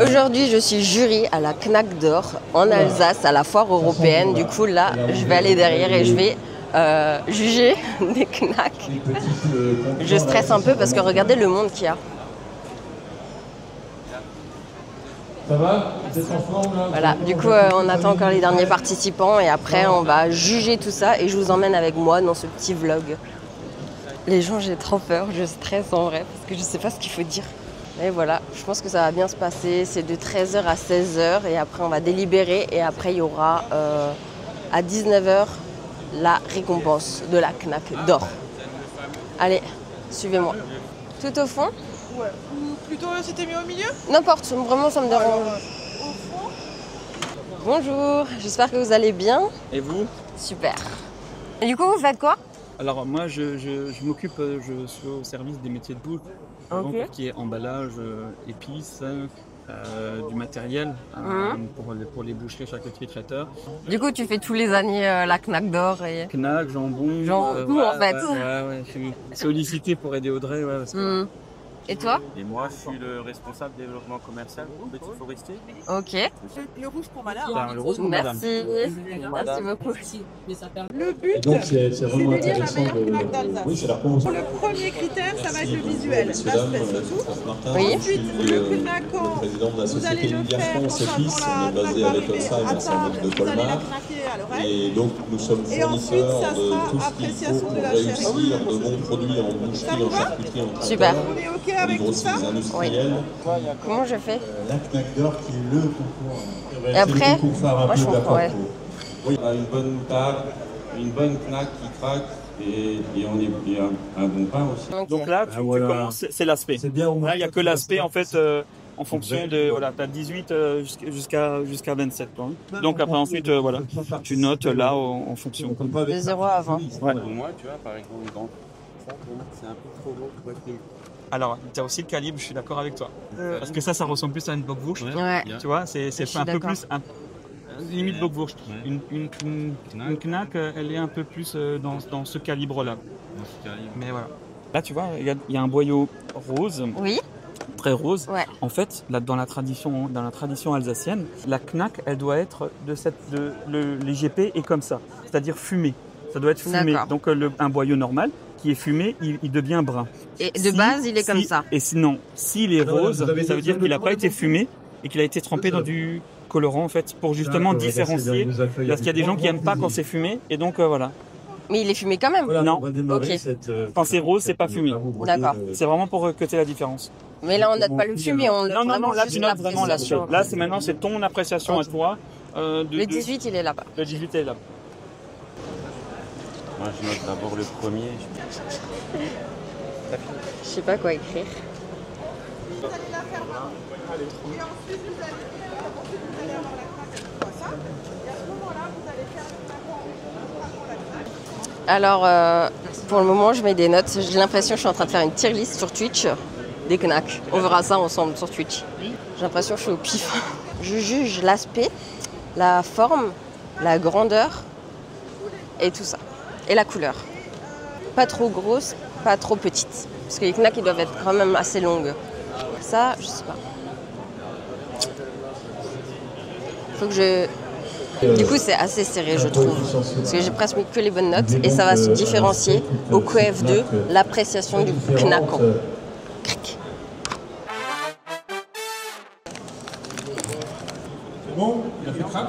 Aujourd'hui, je suis jury à la Knack d'Or en Alsace, à la foire européenne. Du coup, là, je vais aller derrière et je vais juger des Knacks. Je stresse un peu parce que regardez le monde qu'il y a. Ça va? Vous êtes en forme là? Voilà, du coup, on attend encore les derniers participants et après, on va juger tout ça et je vous emmène avec moi dans ce petit vlog. Les gens, j'ai trop peur, je stresse en vrai parce que je sais pas ce qu'il faut dire. Et voilà, je pense que ça va bien se passer. C'est de 13h à 16h et après on va délibérer et après il y aura à 19h la récompense de la Knack d'Or. Allez, suivez-moi. Tout au fond? Ouais. Ou plutôt c'était mieux au milieu? N'importe, vraiment ça me dérange. Alors, au fond. Bonjour, j'espère que vous allez bien. Et vous? Super. Et du coup, vous faites quoi? Alors moi, je m'occupe, je suis au service des métiers de bouche, donc tout ce qui est emballage, épices, du matériel pour les boucheries, charcuteries, traiteurs. Du coup, tu fais tous les années la Knack d'Or et... Knack, jambon, tout en fait. Ouais, je suis sollicité pour aider Audrey. Ouais, parce que... Et toi? Et moi, je suis le responsable développement commercial au Petit Forestier. Ok. Le rouge pour madame. Le rose pour madame. Merci. Merci beaucoup. Le but, Donc c'est vraiment de dire la intéressant meilleure de... Knack d'Alsace. Oui, c'est la promotion. Le premier critère, ça va être le visuel, l'aspect surtout. Oui. Ensuite, le Knackant, président de la vous allez société le Lydia faire France et quand Fils, on est basé à Lettelsheim, à Saint-Max de vous allez la Colmar. craquer à l'oreille. Et donc nous sommes Et ensuite, fournisseurs ça de sera tout ce qu'il faut appréciation pour de la réussir chair. de bons produits en boucherie, en charcuterie, en traiteur. Super. On est OK Au avec niveau tout aussi ça? des industriels. Comment je fais? La Knack d'Or qui est le concours. Et après, c'est le concours phare un moi, peu je de la comprends, ouais. Porto. Oui, on a une bonne moutarde, une bonne knack qui craque et un bon pain aussi. Ok. Donc là, tu commences, c'est l'aspect. C'est bien au moins. Là, il n'y a que l'aspect en fait. En fonction de, voilà, tu as 18 jusqu'à 27. Quoi. Donc après ensuite, voilà, tu notes là en fonction. De 0 à 20. Ouais. Pour moi, tu vois, par exemple, dans ça, c'est un peu trop gros pour être nul. Alors, tu as aussi le calibre, je suis d'accord avec toi. Parce que ça ressemble plus à une bockwurst. Ouais. Tu vois, c'est suis un peu d'accord. plus, limite bockwurst. Une knack, elle est un peu plus dans ce calibre-là. Mais voilà. Là, tu vois, il y a un boyau rose. Oui. Très rose. Ouais. En fait, là, dans la tradition alsacienne, la knack, elle doit être les GP est comme ça, c'est-à-dire fumé. Ça doit être fumé. D'accord. Donc un boyau normal qui est fumé, il devient brun. Et de base, il est comme ça. Et sinon, s'il est rose, ça veut dire qu'il n'a pas été fumé et qu'il a été trempé dans du colorant en fait pour justement différencier. Parce qu'il y a des gens qui n'aiment pas quand c'est fumé et donc voilà. Mais il est fumé quand même. Non. Ok. Quand c'est rose, c'est pas fumé. D'accord. C'est vraiment pour que tu aies la différence. Mais là, on note pas le fumé, on note Non, vraiment là juste tu notes vraiment la l'appréciation. Là, c'est ton appréciation à toi. Le 18, il est là-bas. Le 18 est là. Moi, je note d'abord le premier. Je sais pas quoi écrire. Vous allez la faire là. Et ensuite, vous allez avoir la craque avec quoi ça. Et à ce moment-là, vous allez faire le Knackant la craque. Alors, pour le moment, je mets des notes. J'ai l'impression que je suis en train de faire une tier list sur Twitch des Knacks. On verra ça ensemble sur Twitch. J'ai l'impression que je suis au pif. Je juge l'aspect, la forme, la grandeur et tout ça. Et la couleur. Pas trop grosse, pas trop petite. Parce que les Knacks, ils doivent être quand même assez longues. Ça, je sais pas. Faut que je... Du coup, c'est assez serré, je trouve. Parce que j'ai presque mis que les bonnes notes et ça va se différencier au QF de l'appréciation du Knackant. Cric. C'est bon? Il a fait crack?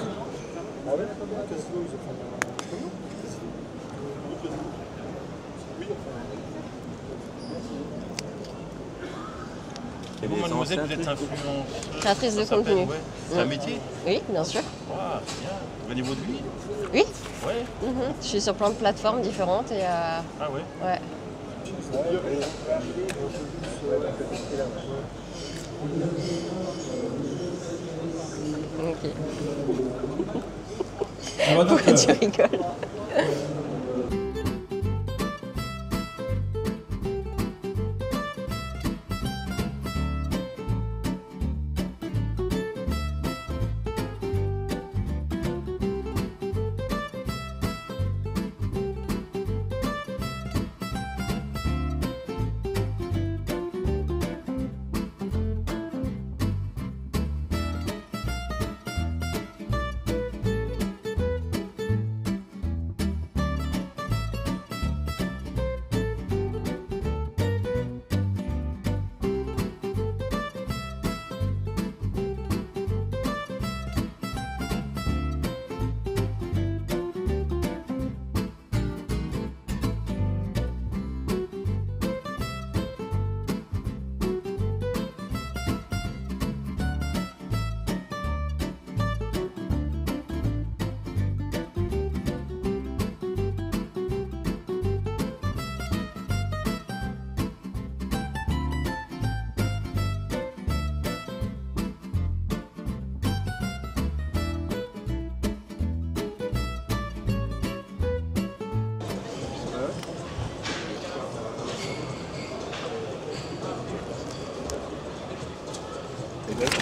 Vous, mademoiselle, vous êtes Créatrice de contenu. Ouais. C'est un métier? Oui, bien sûr. Ah, bien. Au niveau de lui? Oui. Ouais. Je suis sur plein de plateformes différentes et... Ah ouais? Ouais. Ok. Pourquoi tu rigoles?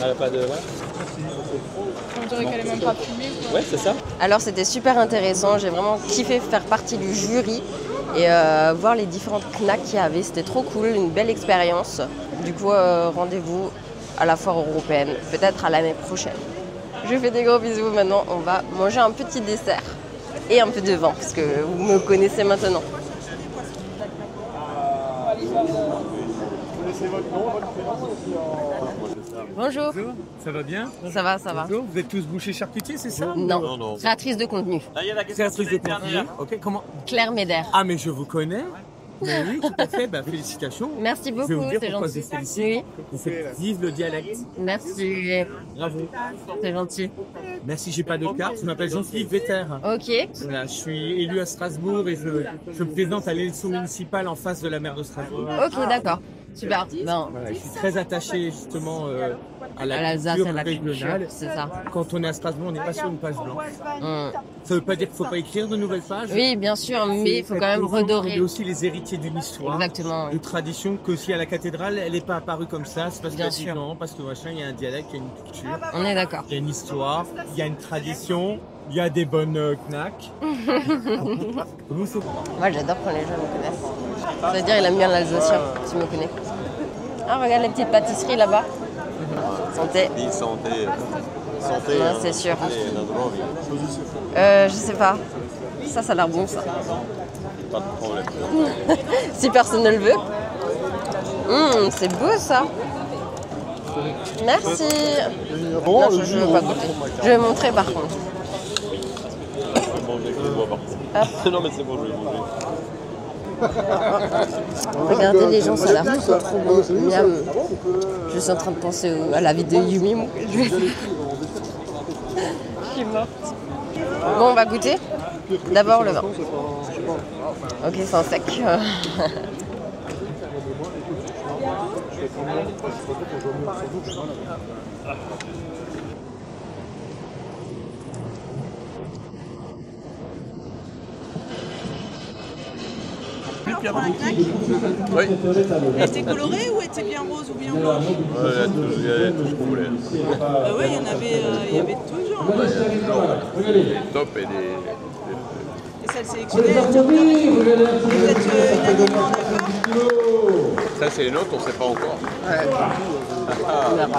Elle a pas de... Voilà. On dirait qu'elle est même pas fumée. Ouais, c'est ça. Alors c'était super intéressant, j'ai vraiment kiffé faire partie du jury et voir les différentes knacks qu'il y avait, c'était trop cool, une belle expérience. Du coup, rendez-vous à la foire européenne, peut-être à l'année prochaine. Je fais des gros bisous, maintenant on va manger un petit dessert et un peu de vin, parce que vous me connaissez maintenant. Bonjour. Bonjour, ça va bien? Ça va, ça va. Bonjour, vous êtes tous bouchers charcutiers, c'est ça? Non, créatrice de contenu. Créatrice de contenu. Ok, comment? Claire Méder. Ah, mais je vous connais. Mais oui, tout à fait. Bah, félicitations. Merci Je vais beaucoup, vous dire c'est pourquoi gentil. je vous félicite. Oui, Vous faites vivre le dialecte. merci, Bravo. c'est gentil. Merci, j'ai pas de carte. Je m'appelle Jean-Philippe Vetter. Ok, Voilà, je suis élu à Strasbourg et je me présente à l'élection municipale en face de la maire de Strasbourg. ok, d'accord. Super. Ben, Voilà, je suis très attaché justement à la l'Alsace culture et la culture, régionale. c'est ça. Quand on est à Strasbourg, on n'est pas sur une page blanche. Mm. Ça veut pas dire qu'il faut pas écrire de nouvelles pages. Oui, bien sûr, mais il faut quand même On est redorer. aussi les héritiers d'une histoire, Exactement. de tradition, que si à la cathédrale, elle n'est pas apparue comme ça, c'est parce Bien qu'il y a sûr. des gens, parce que machin, il y a un dialecte, il y a une culture, On est d'accord. il y a une histoire, il y a une tradition, il y a des bonnes knacks. Vous, c'est Moi, j'adore quand les gens me connaissent. Ça veut dire il aime bien l'Alsacien, tu me connais. Ah, regarde les petites pâtisseries là-bas. Santé. Santé. Ouais, c'est sûr. Je sais pas. Ça a l'air bon, ça. Pas de problème. Si personne ne le veut. C'est beau, ça. Merci. Non, je veux pas goûter. Je vais montrer, par contre. Non mais c'est bon, je vais manger. Regardez les gens, ça a l'air trop bon. Miam. Je suis en train de penser à la vie de Yumi. Moi. Je suis morte. Bon, on va goûter. D'abord le vin. Ok, c'est un sec. Oui. Elle était colorée ou elle était bien rose ou bien blanche? Il y a tout ce qu'on voulait. Oui, il y avait tout genre. Des tops et des... Et celle sélectionnée, elle était peut-être unanimement d'accord. Ça c'est les nôtres, on ne sait pas encore.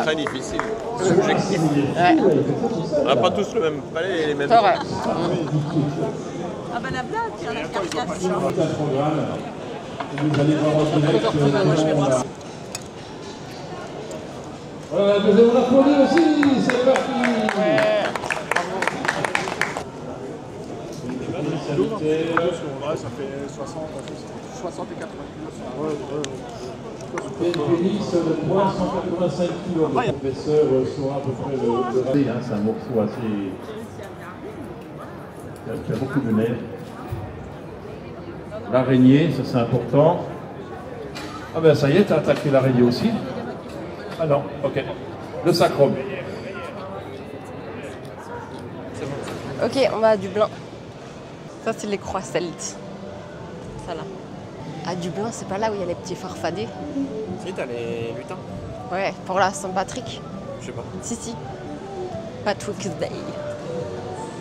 Très difficile. Subjectif. Ouais, On n'a pas tous le même palais et les mêmes... c'est vrai. Ah bah la blague, tiens, la carcasse. Vous allez voir en direct. Voilà, vous applaudissez aussi, c'est parti. Ça fait 60 et 80. Félix, le poids 185 kg. Le professeur saura à peu près le raté. C'est un morceau assez... qui a beaucoup de nerfs. L'araignée, ça c'est important. Ah ben ça y est, t'as attaqué l'araignée aussi. Ah non, ok. Le sacrum. Ok, on va à Dublin. Ça, c'est les croix celtes. Ça là. À Dublin, c'est pas là où il y a les petits farfadets? Si, t'as les lutins. Ouais, pour la Saint-Patrick. Je sais pas. Si. Patrick's Day.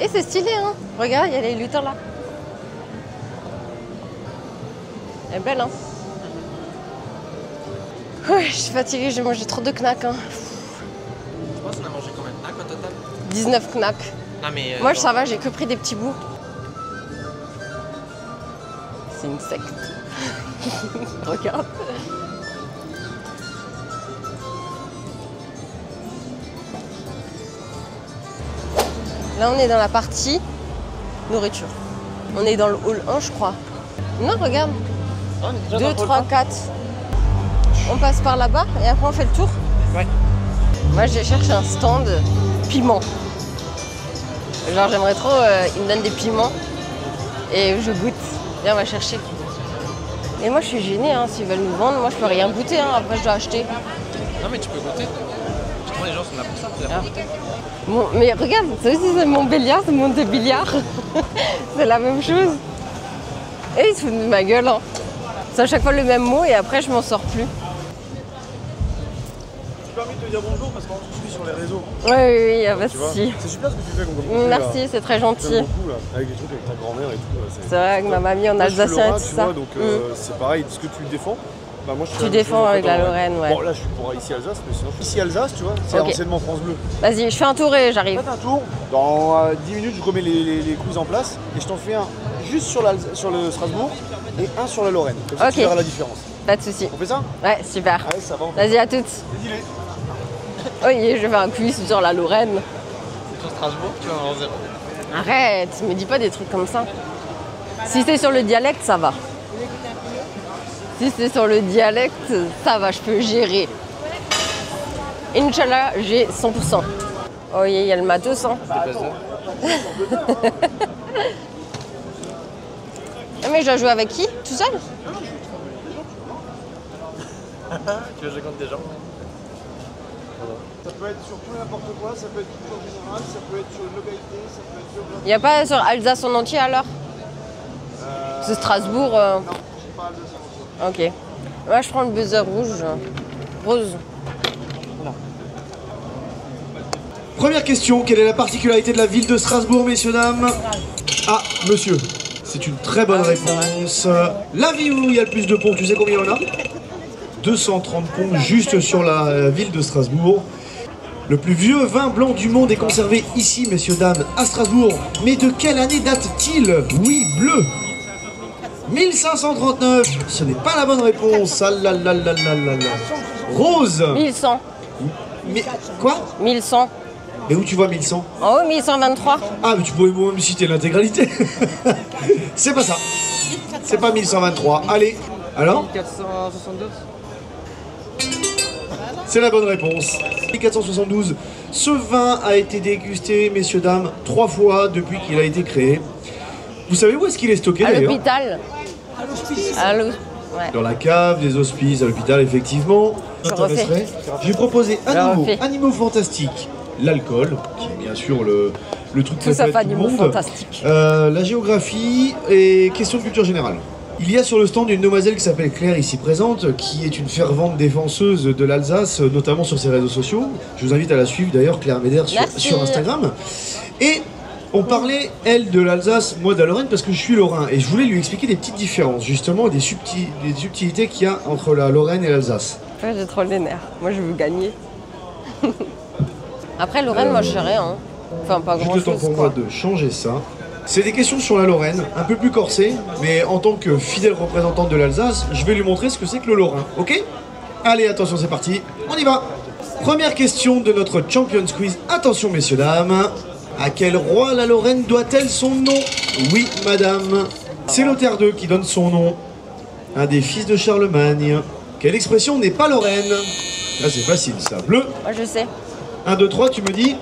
Et c'est stylé, hein. Regarde, il y a les lutins là. Elle est belle, hein. Ouais, je suis fatiguée, j'ai mangé trop de knacks, hein. Je pense qu'on a mangé combien de knacks au total? 19 knacks. Non mais... Moi, ça va, j'ai que pris des petits bouts. C'est une secte. Regarde. Là, on est dans la partie nourriture. On est dans le hall 1, je crois. Non, regarde. 2, 3, 4. On passe par là-bas et après on fait le tour. Ouais. Moi, j'ai cherché un stand piment. Genre, j'aimerais trop, ils me donnent des piments et je goûte. Viens, on va chercher. Et moi, je suis gênée, hein, s'ils veulent nous vendre. Moi, je peux rien goûter, hein, après, je dois acheter. Non mais tu peux goûter. Justement, les gens sont là pour ça, pour Ah. goûter. Bon, mais regarde, ça aussi, c'est mon Béliard, c'est mon de billard. C'est la même chose. Et ils se foutent de ma gueule. Hein. C'est à chaque fois le même mot et après, je m'en sors plus. permis de te dire bonjour parce qu'on se suit sur les réseaux. Oui, y a pas de souci. C'est super ce que tu fais comme communauté. Merci, c'est très gentil. J'aime beaucoup là, avec les trucs avec ta grand-mère et tout. C'est vrai, avec ma mamie en alsacien et tout ça. Donc c'est pareil, ce que tu défends. Bah moi, je tu défends avec la Lorraine, ouais. Bon, là, je suis pour ici Alsace, mais sinon, ici Alsace, tu vois, c'est anciennement France Bleu. Vas-y, je fais un tour et j'arrive. Faites un tour. Dans 10 minutes, je remets les quiz en place et je t'en fais un juste sur le Strasbourg et un sur la Lorraine. Comme ça, tu verras la différence. Pas de soucis. On fait ça? Ouais, super. Allez, ça va. Vas-y, à toutes. Oui, je fais un quiz sur la Lorraine. C'est sur Strasbourg, tu vas en 0. Arrête, me dis pas des trucs comme ça. Si c'est sur le dialecte, ça va. Si c'est sur le dialecte, ça va, je peux gérer. Inch'Allah, j'ai 100%. Oh, il y a le matos, hein. Mais je dois jouer avec qui? Tout seul? Tu veux jouer contre des gens? Ça peut être sur tout n'importe quoi, ça peut être culture générale, ça peut être sur une localité, ça peut être sur... Il n'y a pas sur Alsace en entier alors? C'est Strasbourg. Non, j'ai pas Alsace en entier. Ok. Moi je prends le buzzer rouge. Rose. Voilà. Première question, quelle est la particularité de la ville de Strasbourg, messieurs, dames? Ah, monsieur. C'est une très bonne réponse. La ville où il y a le plus de ponts, tu sais combien il y en a? 230 ponts juste sur la ville de Strasbourg. Le plus vieux vin blanc du monde est conservé ici, messieurs, dames, à Strasbourg. Mais de quelle année date-t-il? Oui, bleu. 1539. Ce n'est pas la bonne réponse. Ah là là là là là là. Rose. 1100. Mais quoi? 1100. Et où tu vois 1100? En haut, 1123. Ah, mais tu pourrais même citer l'intégralité. C'est pas ça. C'est pas 1123. Allez, alors? 1472. C'est la bonne réponse. 1472. Ce vin a été dégusté, messieurs, dames, 3 fois depuis qu'il a été créé. Vous savez où est-ce qu'il est stocké d'ailleurs? À l'hôpital. À l'hôpital. Ouais. Dans la cave des hospices, à l'hôpital, effectivement. Je vais proposer Animaux Fantastiques, l'alcool, qui est bien sûr le truc préféré de tout le monde. Fantastique. La géographie et question de culture générale. Il y a sur le stand une demoiselle qui s'appelle Claire, ici présente, qui est une fervente défenseuse de l'Alsace, notamment sur ses réseaux sociaux. Je vous invite à la suivre d'ailleurs, Claire Méder, sur Instagram. Et on parlait, elle, de l'Alsace, moi de la Lorraine, parce que je suis lorrain. Et je voulais lui expliquer des petites différences, justement, des subtilités qu'il y a entre la Lorraine et l'Alsace. Ouais, j'ai trop les nerfs. Moi, je veux gagner. Après, Lorraine, moi, je sais rien. Hein. Enfin, pas grand-chose. Juste le temps pour moi de changer ça. C'est des questions sur la Lorraine, un peu plus corsées, mais en tant que fidèle représentante de l'Alsace, je vais lui montrer ce que c'est que le Lorrain, ok? Allez, attention, c'est parti, on y va! Première question de notre Champions Quiz. Attention, messieurs, dames. À quel roi la Lorraine doit-elle son nom? Oui, madame. C'est Lothaire II qui donne son nom. Un des fils de Charlemagne. Quelle expression n'est pas lorraine? Là, c'est facile, ça. Bleu. Moi, je sais. 1, 2, 3, tu me dis?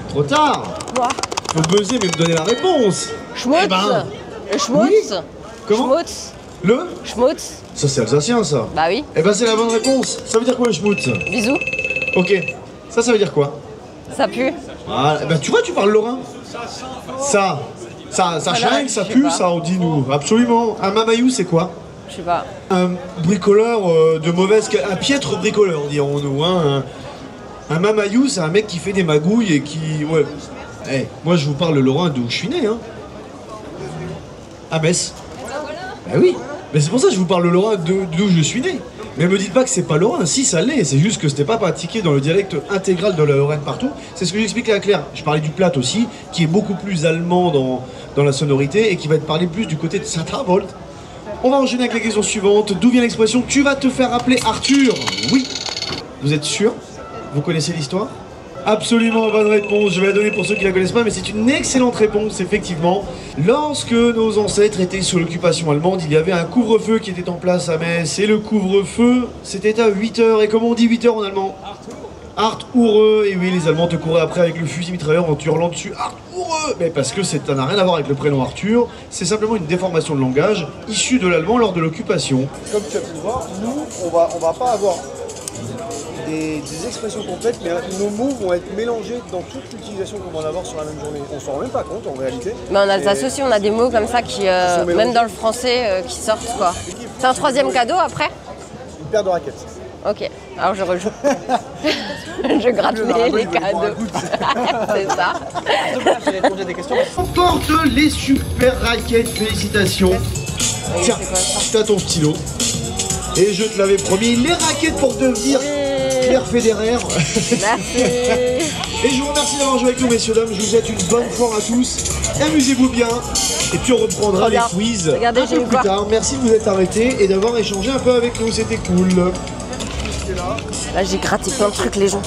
Trop tard. Moi. Faut buzzer, mais me donner la réponse. Schmutz. Eh ben, Le Schmutz. Oui. Comment? Schmutz. Le Schmutz. Ça, c'est alsacien, ça. Bah oui. Eh ben, c'est la bonne réponse. Ça veut dire quoi, le schmutz? Bisous. Ok. Ça veut dire quoi? Ça pue. Voilà. Ben, tu vois, tu parles lorrain. Ça chingue, ça pue, ça, on dit nous. Absolument. Un mamayou, c'est quoi? Je sais pas. Un bricoleur de mauvaise... Un piètre bricoleur, dirons-nous. Hein. Un mamayou, c'est un mec qui fait des magouilles et qui... Ouais. Hey, moi, je vous parle le lorrain d'où je suis né. Hein. À Metz. Ben oui. Mais c'est pour ça que je vous parle le lorrain d'où je suis né. Mais me dites pas que c'est pas lorrain. Si, ça l'est. C'est juste que c'était pas pratiqué dans le dialecte intégral de la Lorraine partout. C'est ce que j'expliquais à Claire. Je parlais du Platt aussi, qui est beaucoup plus allemand dans la sonorité et qui va être parlé plus du côté de Saint-Avold. On va enchaîner avec la question suivante. D'où vient l'expression « Tu vas te faire appeler Arthur » ? Oui. Vous êtes sûr? Vous connaissez l'histoire? Absolument, bonne réponse. Je vais la donner pour ceux qui la connaissent pas, mais c'est une excellente réponse, effectivement. Lorsque nos ancêtres étaient sous l'occupation allemande, il y avait un couvre-feu qui était en place à Metz. Et le couvre-feu, c'était à 8h. Et comment on dit 8h en allemand? Arthur. Et oui, les Allemands te couraient après avec le fusil mitrailleur en te hurlant dessus. Arthur. Mais parce que ça n'a rien à voir avec le prénom Arthur. C'est simplement une déformation de langage issue de l'allemand lors de l'occupation. Comme tu as pu le voir, nous, on va pas avoir des expressions complètes, mais nos mots vont être mélangés dans toute l'utilisation qu'on va en avoir sur la même journée. On s'en rend même pas compte en réalité. Mais en Alsace aussi, on a des mots comme ça qui, même dans le français, qui sortent quoi. C'est un troisième cadeau après? Une paire de raquettes. Ok, alors je rejoue. Je gratte les cadeaux. C'est ça. Porte les super raquettes, félicitations. Tiens, t'as ton stylo. Et je te l'avais promis, les raquettes pour devenir Claire Federer. Merci. Et je vous remercie d'avoir joué avec nous, messieurs, dames. Je vous souhaite une bonne foire à tous. Amusez-vous bien. Et puis on reprendra les quiz un peu plus tard. Merci de vous être arrêtés et d'avoir échangé un peu avec nous. C'était cool. Là, j'ai gratté plein de trucs, les gens.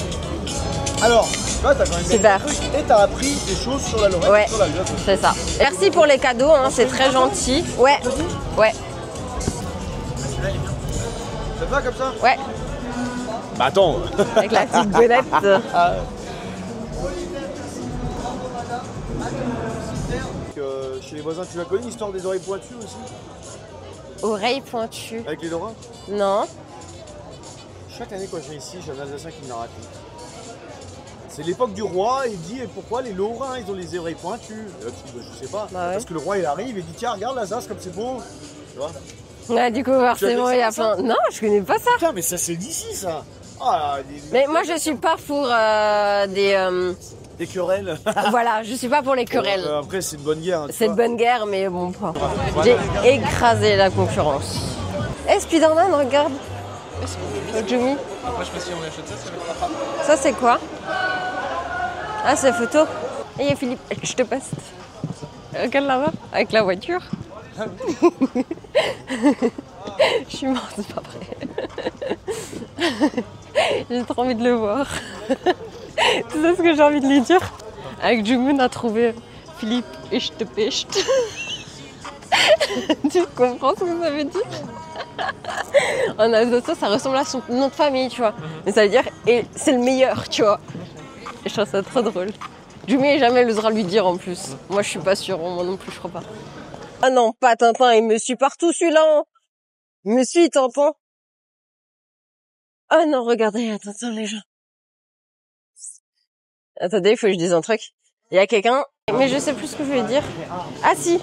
Alors, là, t'as quand même super. Et t'as appris des choses sur la Lorraine. Ouais, sur la Lorraine. c'est ça. Merci pour les cadeaux, hein, c'est très gentil. Ouais, ouais. Ça te va comme ça? Ouais. Bah attends. Avec la petite bonnette. Chez les voisins, tu la connais l'histoire des oreilles pointues aussi? Oreilles pointues. Avec les Lorrains? Non. Chaque année quand je viens ici, j'ai un Alsacien qui me la raconte. C'est l'époque du roi, il dit pourquoi les Lorrains ils ont les oreilles pointues? Là, tu dis, je sais pas. Bah ouais. Parce que le roi il arrive et dit tiens regarde l'Alsace comme c'est beau. Tu vois? Ouais, du coup forcément il y a plein. Non, je connais pas ça. Putain mais ça c'est d'ici ça. Ah, mais moi je suis pas pour des querelles. Voilà, je suis pas pour les querelles. Après c'est une bonne guerre. Hein, c'est une bonne guerre mais bon pas. J'ai écrasé la concurrence. Hey Spider-Man, regarde. Jumi. Moi je sais pas si on achète ça, ça va être pas. Ça c'est quoi? Ah c'est photo. Et Philippe, je te passe. Regarde là-bas, avec la voiture. Je suis morte, c'est pas vrai. J'ai trop envie de le voir. Tu sais ce que j'ai envie de lui dire? Avec Jumoun a trouvé Philippe et je te pêche. Tu comprends ce que ça veut dire? En Alsace, ça ressemble à son nom de famille, tu vois. Mais ça veut dire, et c'est le meilleur, tu vois. Et je trouve ça trop drôle. Jumi jamais l'osera lui dire en plus. Moi, je suis pas sûre, moi non plus, je crois pas. Ah non, pas Tintin, il me suit partout celui-là. Il me suit, Tintin. Ah non, regardez, attention les gens. Attendez, il faut que je dise un truc. Il y a quelqu'un, mais je sais plus ce que je voulais dire. Ah si.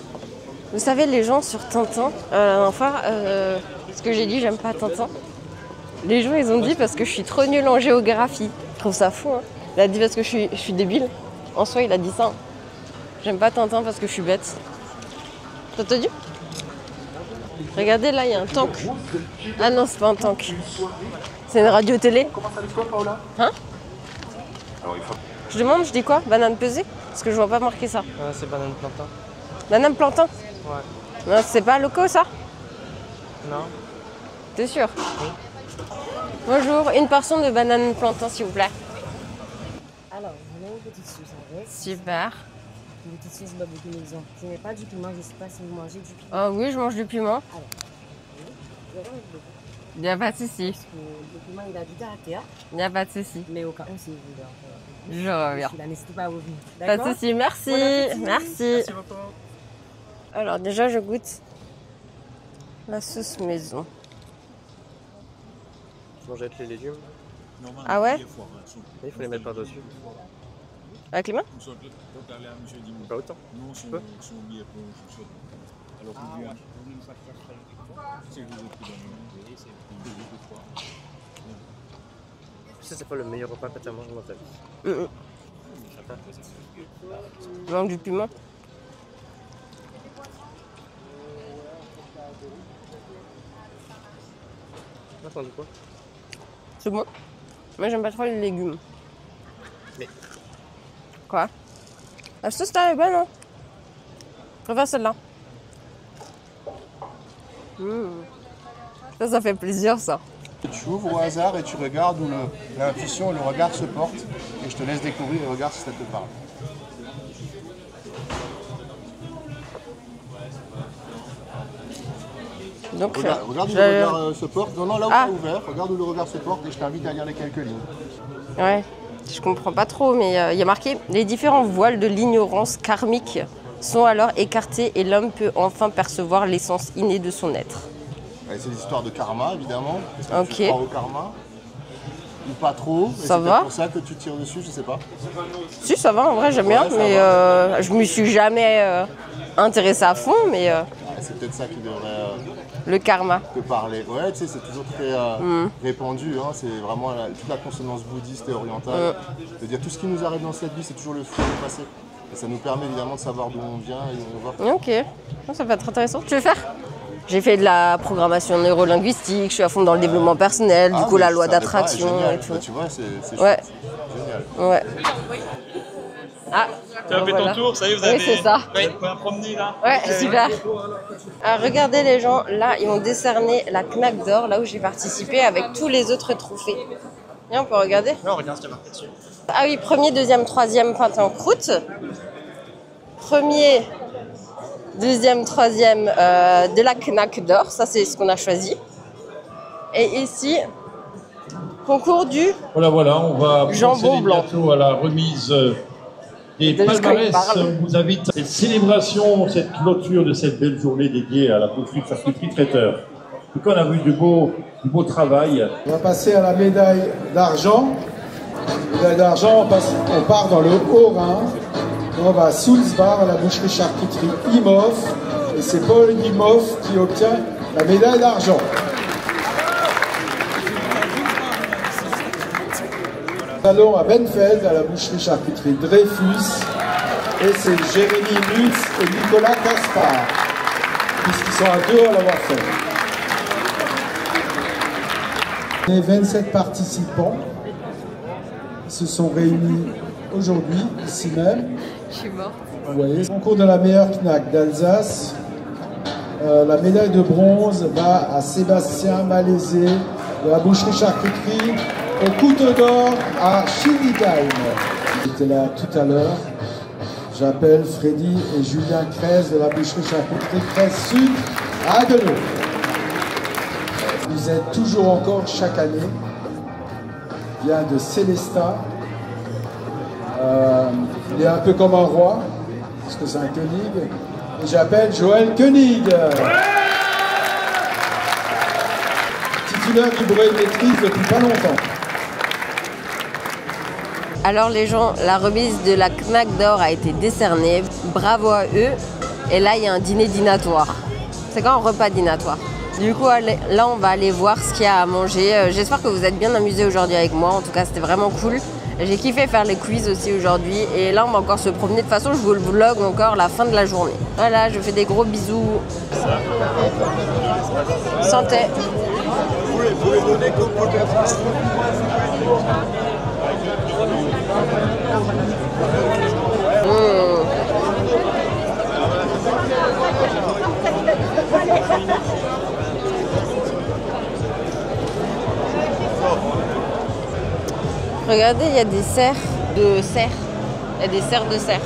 Vous savez, les gens sur Tintin, la dernière fois, ce que j'ai dit, j'aime pas Tintin. Les gens, ils ont dit parce que je suis trop nulle en géographie. Je trouve ça fou, hein. Il a dit parce que je suis débile. En soi, il a dit ça. J'aime pas Tintin parce que je suis bête. T'as entendu? Regardez, là, il y a un tank. Ah non, c'est pas un tank. C'est une radio-télé. Hein? Je demande, je dis quoi? Banane pesée? Parce que je vois pas marquer ça. Ah, c'est banane plantain. Banane plantain? Ouais. Non, c'est pas loco ça? Non. T'es sûr? Oui. Bonjour, une portion de banane plantain s'il vous plaît. Alors, on a une petite sauce avec. Super. Une petite sauce barbecue maison. Je n'ai pas du piment, je ne sais pas si vous mangez du piment. Ah oui, je mange du piment. Alors, oui. Il n'y a pas de souci. Parce que le piment, il a du caractère. Il n'y a pas de souci. Mais au cas où, si vous voulez. Je reviens. N'hésitez pas à revenir. Pas de souci, merci. Merci. Merci beaucoup. Alors déjà, je goûte la sauce maison. Je mange avec les légumes. Ah ouais? Il faut les mettre par-dessus. Avec les mains? Pas autant. Tu peux? Ça, c'est pas le meilleur repas que tu as mangé dans ta vie. Il manque du piment. Attends, quoi? C'est bon. Moi, j'aime pas trop les légumes. Mais... Quoi? La sauce là est bonne, hein? Je préfère celle-là. Ça fait plaisir, ça. Tu ouvres au hasard et tu regardes où l'intuition et le regard se portent. Et je te laisse découvrir et regarde si ça te parle. Donc, regarde où le regard se porte. Non, là où tu as ouvert, regarde où le regard se porte et je t'invite à lire les quelques lignes. Ouais, je comprends pas trop, mais il y a marqué « Les différents voiles de l'ignorance karmique sont alors écartés et l'homme peut enfin percevoir l'essence innée de son être. » C'est l'histoire de karma, évidemment. Ok. Tu crois au karma ou pas trop. Ça va. C'est pour ça que tu tires dessus, je sais pas. Si, ça va, en vrai, j'aime bien, mais je me suis jamais intéressée à fond, mais... C'est peut-être ça qui devrait Le karma. Que parler. Ouais, tu sais, c'est toujours très répandu. Hein, c'est vraiment toute la consonance bouddhiste et orientale. C'est-à-dire tout ce qui nous arrive dans cette vie, c'est toujours le fruit du passé. Et ça nous permet évidemment de savoir d'où on vient et où on va. Ok, ça va être intéressant. Tu veux faire? J'ai fait de la programmation neurolinguistique, je suis à fond dans le développement personnel, du coup la loi d'attraction et tout. Bah, tu vois, c'est ouais. Génial. Ouais. Ah, tu as fait ton tour, ça y est, vous avez... Oui, c'est ça. Vous pouvez promener là. Ouais, super. Alors regardez les gens, là ils ont décerné la Knack d'or, là où j'ai participé avec tous les autres trophées. Viens, on peut regarder? Non, regarde ce qu'il y a marqué dessus. Ah oui, premier, deuxième, troisième peintre en croûte. Premier, deuxième, troisième de la Knack d'or, ça c'est ce qu'on a choisi. Et ici, concours du Voilà, on va jambon blanc. Bientôt à la remise des palmarès. On vous invite à cette célébration, cette clôture de cette belle journée dédiée à la boucherie charcuterie traiteur. En tout cas, on a vu du beau travail. On va passer à la médaille d'argent. Médaille d'argent, on part dans le Haut-Rhin. On va à Soulsbar, à la boucherie charcuterie Imhoff. Et c'est Paul Imhoff qui obtient la médaille d'argent. Nous allons à Benfeld, à la boucherie charcuterie Dreyfus. Et c'est Jérémy Lutz et Nicolas Caspar, puisqu'ils sont à deux à l'avoir fait. Les 27 participants se sont réunis aujourd'hui, ici même. Je suis morte. Vous voyez, concours de la meilleure Knack d'Alsace. La médaille de bronze va à Sébastien Malaisé de la boucherie charcuterie au couteau d'or à Schilligheim. J'étais là tout à l'heure. J'appelle Freddy et Julien Kress de la boucherie charcuterie Kress Sud à Adenau. Vous êtes toujours encore chaque année. Vient de Célestat. Il est un peu comme un roi, parce que c'est un Koenig. Et j'appelle Joël Koenig. Titulaire du brevet de maîtrise depuis pas longtemps. Alors les gens, la remise de la Knack d'or a été décernée. Bravo à eux. Et là, il y a un dîner dînatoire. C'est quand un repas dînatoire. Du coup, là, on va aller voir ce qu'il y a à manger. J'espère que vous êtes bien amusés aujourd'hui avec moi. En tout cas, c'était vraiment cool. J'ai kiffé faire les quiz aussi aujourd'hui. Et là, on va encore se promener. De toute façon, je vous le vlog encore la fin de la journée. Voilà, je fais des gros bisous. Santé. Vous pouvez donner comme Regardez, il y a des cerfs de cerfs. Il y a des cerfs de cerfs.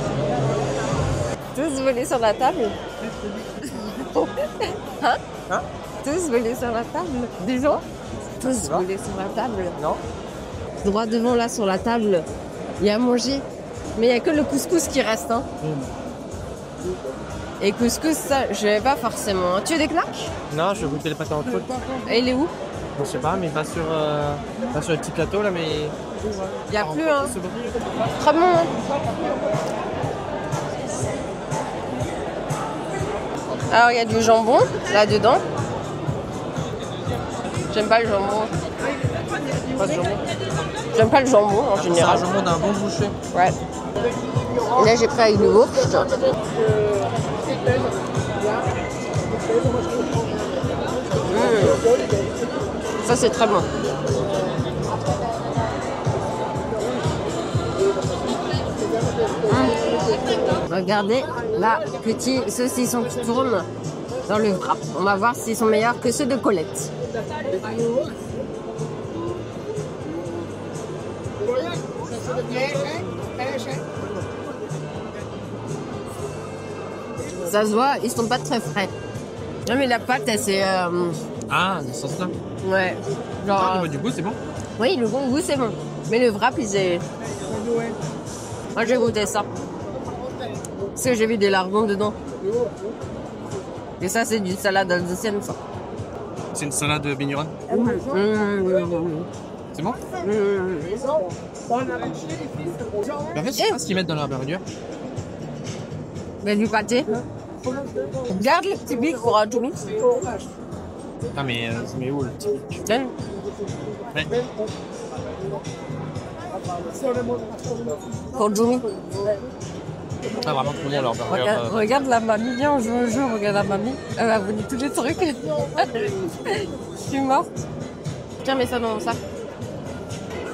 Tous volés sur la table. Hein? Tous volés sur la table. Disons. Tous volés sur la table. Non. Droit devant là sur la table, il y a à manger. Mais il n'y a que le couscous qui reste. Hein. Et couscous, ça, je n'avais pas forcément. Tu as des knacks? Non, je vais goûter les pâtes en croûte. Et il est où? Je sais pas, mais pas sur le petit plateau là, mais. Il n'y a plus, hein. Très bon, hein. Alors, il y a du jambon là-dedans. J'aime pas le jambon. Pas de jambon. J'aime pas le jambon en général. C'est un jambon d'un bon boucher. Ouais. Et là, j'ai pris avec du wurst. Ça, c'est très bon. Regardez, là, petit saucisson qui tourne dans le wrap. On va voir s'ils sont meilleurs que ceux de Colette. Ça se voit, ils sont pas très frais. Non mais la pâte, elle c'est... Ah, dans ce sens-là. Ouais. Genre... Ah, du goût, c'est bon. Oui, le goût, c'est bon. Mais le wrap, il est... Moi, j'ai goûté ça. Parce que j'ai vu des lardons dedans. Et ça, c'est du salade alsacienne, ça. C'est une salade vigneronne. C'est bon. En fait, je sais pas ce qu'ils mettent dans leur burger. Mais du pâté. Garde le petit bic pour un tout. Ah mais je mets où le petit Donne. Ouais. Pour Jumi. Ah vraiment trop bien alors. Regarde la mamie, viens on joue un jeu, regarde la mamie. Elle va venir tous les trucs. Je suis morte. Tiens, mets ça dans mon sac.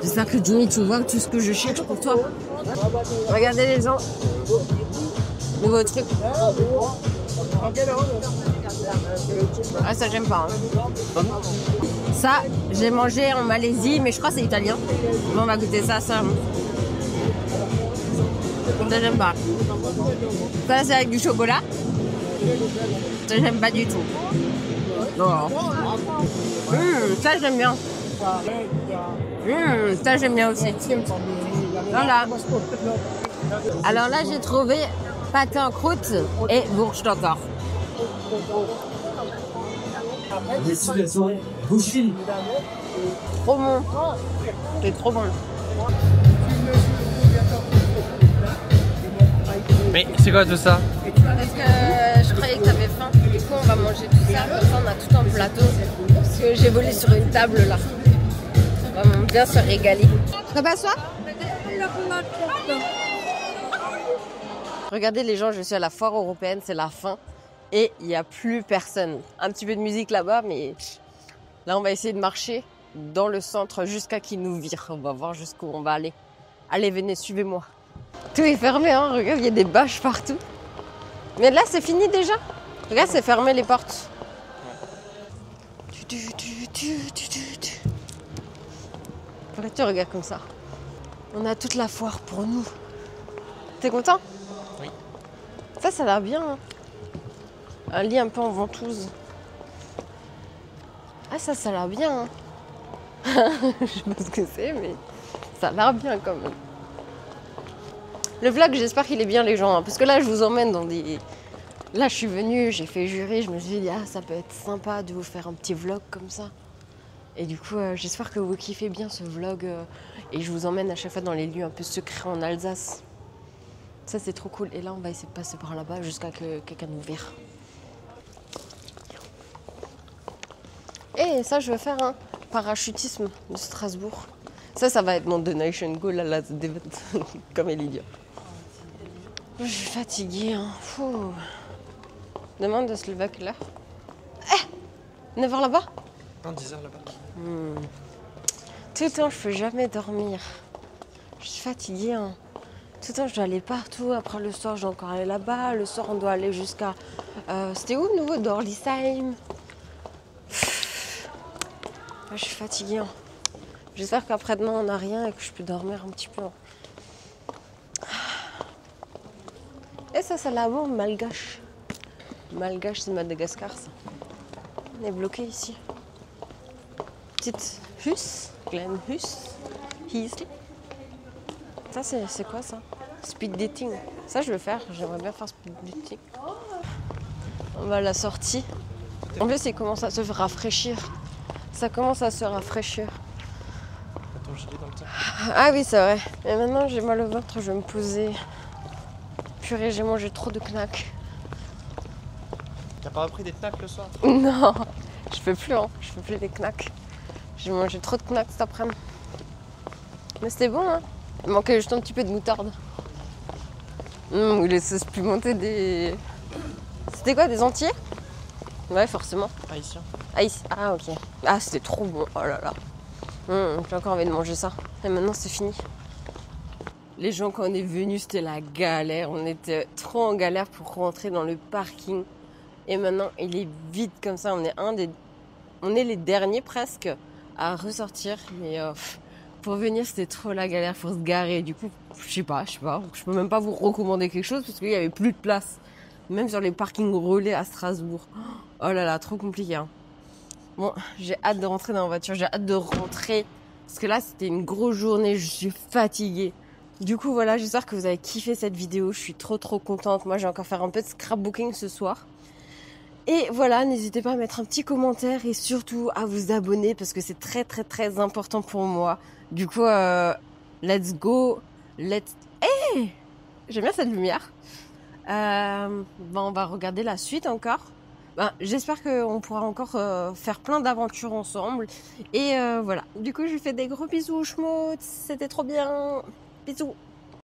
J'espère que Jumi, tu vois tout ce que je cherche pour toi. Regardez les gens. Nouveau truc. Ah ça j'aime pas. Hein. Ça, j'ai mangé en Malaisie, mais je crois que c'est italien. Bon, on va goûter ça. Ça j'aime pas. Ça c'est avec du chocolat. Ça j'aime pas du tout. Non. Ça j'aime bien. Ça j'aime bien aussi. Voilà. Alors là j'ai trouvé pâté en croûte et bourge encore. Trop bon. C'est trop bon. Mais c'est quoi tout ça? Parce que je croyais que t'avais faim. Du coup on va manger tout ça. Comme ça on a tout un plateau. Parce que j'ai volé sur une table là. On va bien se régaler. Ça va soir? Regardez les gens, je suis à la foire européenne, c'est la fin. Et il n'y a plus personne. Un petit peu de musique là-bas, mais là on va essayer de marcher dans le centre jusqu'à qu'ils nous virent. On va voir jusqu'où on va aller. Allez, venez, suivez-moi. Tout est fermé, hein. Regarde, il y a des bâches partout. Mais là, c'est fini déjà. Regarde, c'est fermé les portes. Pourquoi tu regardes comme ça? On a toute la foire pour nous. T'es content? Oui. Ça a l'air bien. Hein. Un lit un peu en ventouse. Ah, ça a l'air bien. Hein. Je sais pas ce que c'est, mais ça a l'air bien quand même. Le vlog, j'espère qu'il est bien les gens. Hein, parce que là, je vous emmène dans des... Là, je suis venue, j'ai fait jurer. Je me suis dit, ah, ça peut être sympa de vous faire un petit vlog comme ça. Et du coup, j'espère que vous kiffez bien ce vlog. Et je vous emmène à chaque fois dans les lieux un peu secrets en Alsace. Ça, c'est trop cool. Et là, on va essayer de passer par là-bas jusqu'à que quelqu'un nous vire. Et ça, je vais faire un parachutisme de Strasbourg. Ça va être mon donation goal à Last Event, comme Elidia. Je suis fatiguée. Hein. Demande de se lever à quelle heure? 9h là-bas? Non, 10h là-bas. Tout le temps, je peux jamais dormir. Je suis fatiguée. Hein. Tout le temps, je dois aller partout. Après, le soir, je dois encore aller là-bas. Le soir, on doit aller jusqu'à... C'était où, nouveau? Dorlisheim. Je suis fatiguée. Hein. J'espère qu'après-demain, on n'a rien et que je peux dormir un petit peu. Hein. Et ça, c'est là-bas, malgache. Malgache, c'est Madagascar, ça. On est bloqué ici. Petite Hus, Glen Hus, Heasley. Ça, c'est quoi ça? Speed dating. Ça, je veux faire. J'aimerais bien faire speed dating. On va à la sortie. En plus, il commence à se rafraîchir. Ça commence à se rafraîchir. Attends, gilet dans le sac. Ah oui, c'est vrai. Et maintenant, j'ai mal au ventre, je vais me poser. Purée, j'ai mangé trop de knacks. T'as pas repris des knacks le soir? Non, je peux plus, hein. Je peux plus des knacks. J'ai mangé trop de knacks cet après-midi. Mais c'était bon, hein. Il manquait juste un petit peu de moutarde. Ou les sauces pimentées des... C'était quoi, des entiers? Ouais, forcément. Haïtien. Ah, ok. Ah, c'était trop bon. Oh là là. J'ai encore envie de manger ça. Et maintenant, c'est fini. Les gens, quand on est venus, c'était la galère. On était trop en galère pour rentrer dans le parking. Et maintenant, il est vide comme ça. On est les derniers presque à ressortir. Mais pour venir, c'était trop la galère. Faut se garer. Du coup, je sais pas. Je peux même pas vous recommander quelque chose parce qu'il y avait plus de place. Même sur les parkings relais à Strasbourg. Oh là là, trop compliqué. Hein. Bon, j'ai hâte de rentrer dans la voiture. J'ai hâte de rentrer. Parce que là, c'était une grosse journée. Je suis fatiguée. Du coup, voilà, j'espère que vous avez kiffé cette vidéo. Je suis trop contente. Moi, je vais encore faire un peu de scrapbooking ce soir. Et voilà, n'hésitez pas à mettre un petit commentaire et surtout à vous abonner parce que c'est très important pour moi. Du coup, let's go. J'aime bien cette lumière. On va regarder la suite encore. j'espère qu'on pourra encore faire plein d'aventures ensemble. Et voilà. Du coup, je lui fais des gros bisous, Schmutz. C'était trop bien. Bisous.